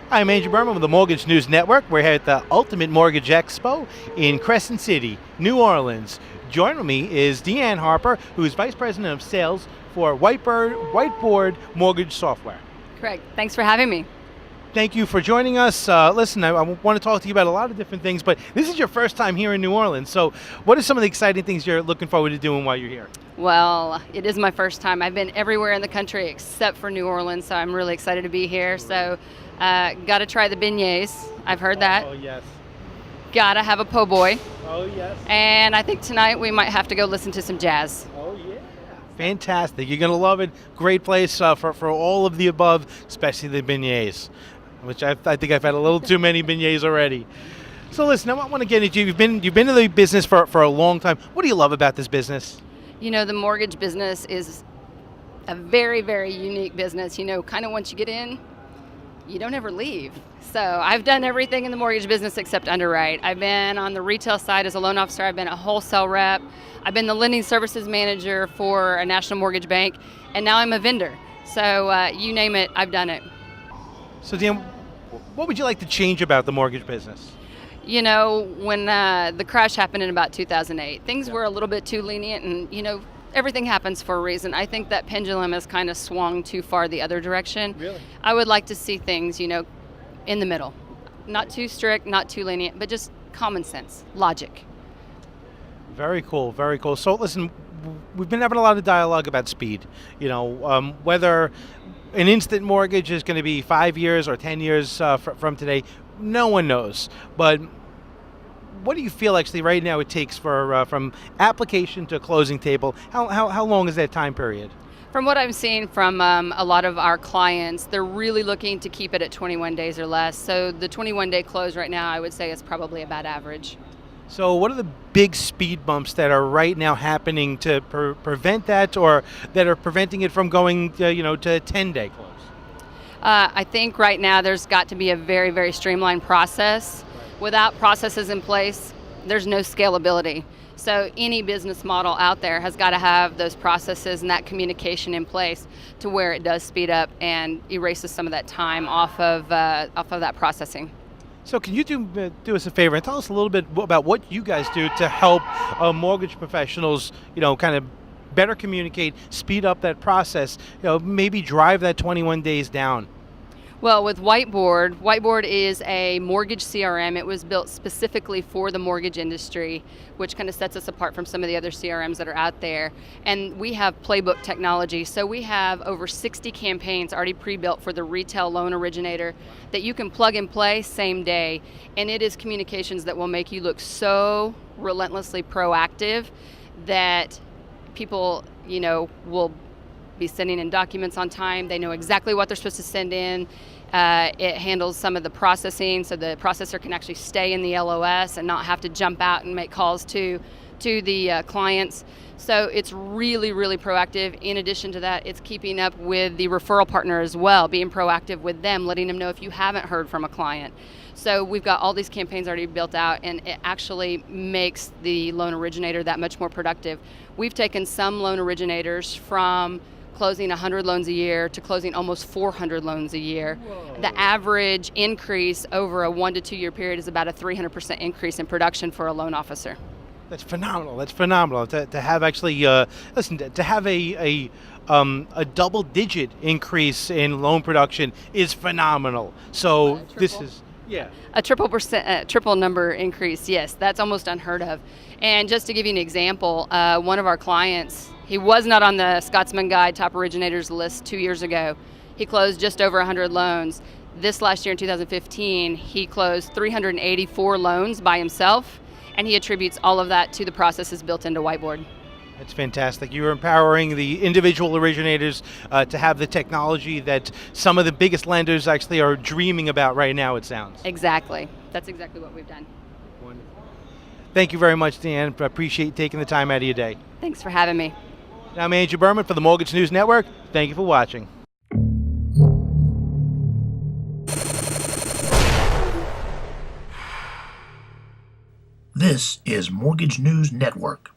I'm Andrew Berman with the Mortgage News Network. We're here at the Ultimate Mortgage Expo in Crescent City, New Orleans. Joining me is Deanne Harper, who is Vice President of Sales for Whiteboard Mortgage Software. Correct. Thanks for having me. Thank you for joining us. Listen, I want to talk to you about a lot of different things, but this is your first time here in New Orleans. So what are some of the exciting things you're looking forward to doing while you're here? Well, it is my first time. I've been everywhere in the country except for New Orleans, so I'm really excited to be here. So, got to try the beignets. I've heard that. Oh, yes. Got to have a po' boy. Oh, yes. And I think tonight we might have to go listen to some jazz. Oh, yeah. Fantastic. You're going to love it. Great place for all of the above, especially the beignets, which I think I've had a little too many beignets already. So listen, I want to get into you. You've been in the business for a long time. What do you love about this business? You know, the mortgage business is a very, very unique business. You know, kind of once you get in, you don't ever leave. So I've done everything in the mortgage business except underwrite. I've been on the retail side as a loan officer. I've been a wholesale rep. I've been the lending services manager for a national mortgage bank, and now I'm a vendor. So you name it, I've done it. So Dan, what would you like to change about the mortgage business? You know, when the crash happened in about 2008, things were a little bit too lenient, and you know, everything happens for a reason. I think that pendulum has kind of swung too far the other direction. Really? I would like to see things, you know, in the middle. Not too strict, not too lenient, but just common sense, logic. Very cool, very cool. So listen, we've been having a lot of dialogue about speed. You know, whether an instant mortgage is going to be 5 years or 10 years from today, no one knows. But what do you feel actually right now it takes for from application to closing table? How long is that time period? From what I'm seeing from a lot of our clients, they're really looking to keep it at 21 days or less. So the 21-day close right now, I would say, is probably about average. So what are the big speed bumps that are right now happening to prevent that, or that are preventing it from going to a 10-day close? I think right now there's got to be a very, very streamlined process. Without processes in place, there's no scalability. So any business model out there has got to have those processes and that communication in place to where it does speed up and erases some of that time off of that processing. So can you do us a favor and tell us a little bit about what you guys do to help mortgage professionals, kind of better communicate, speed up that process, maybe drive that 21 days down? Well, with Whiteboard is a mortgage CRM. It was built specifically for the mortgage industry, which kind of sets us apart from some of the other CRMs that are out there. And we have playbook technology. So we have over 60 campaigns already pre-built for the retail loan originator that you can plug and play same day. And it is communications that will make you look so relentlessly proactive that people, will be sending in documents on time. They know exactly what they're supposed to send in. It handles some of the processing, so the processor can actually stay in the LOS and not have to jump out and make calls to the clients. So it's really, really proactive. In addition to that, it's keeping up with the referral partner as well, being proactive with them, letting them know if you haven't heard from a client. So we've got all these campaigns already built out, and it actually makes the loan originator that much more productive. We've taken some loan originators from closing 100 loans a year to closing almost 400 loans a year. Whoa. The average increase over a 1 to 2 year period is about a 300% increase in production for a loan officer. That's phenomenal. That's phenomenal to have actually to have a double-digit increase in loan production is phenomenal. So this is a triple number increase. Yes, that's almost unheard of. And just to give you an example, one of our clients, he was not on the Scotsman Guide top originators list 2 years ago. He closed just over 100 loans. This last year in 2015, he closed 384 loans by himself, and he attributes all of that to the processes built into Whiteboard. That's fantastic. You're empowering the individual originators to have the technology that some of the biggest lenders actually are dreaming about right now, it sounds. Exactly. That's exactly what we've done. Wonderful. Thank you very much, Dan. I appreciate you taking the time out of your day. Thanks for having me. I'm Andrew Berman for the Mortgage News Network. Thank you for watching. This is Mortgage News Network.